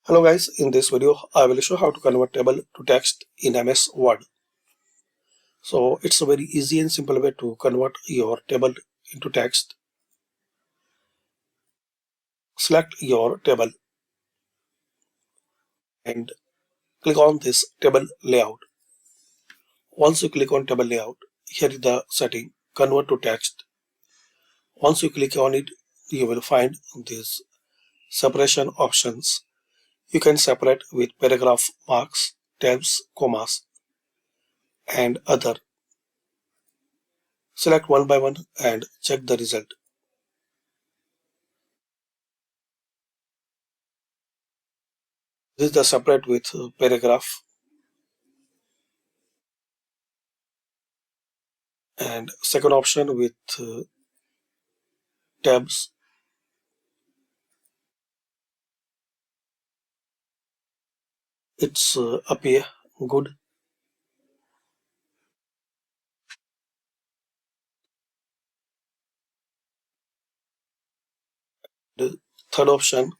Hello guys, in this video I will show how to convert table to text in MS Word. So it's a very easy and simple way to convert your table into text. Select your table and click on this table layout. Once you click on table layout, here is the setting convert to text. Once you click on it, you will find these separation options. You can separate with paragraph marks, tabs, commas and other. Select one by one and check the result. This is the separate with paragraph, and second option with tabs. It's appear good. The third option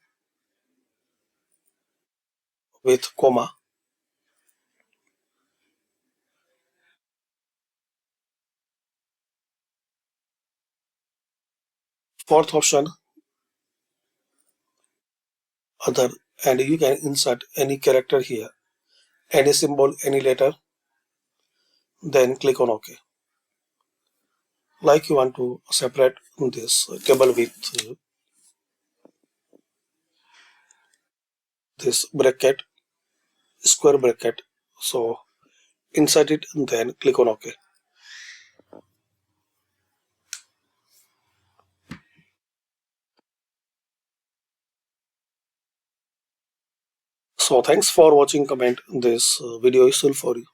with comma. Fourth option other, and you can insert any character here, any symbol, any letter, then click on OK. Like you want to separate this table with this bracket, square bracket, so insert it and then click on OK. So thanks for watching. Comment this video is useful for you.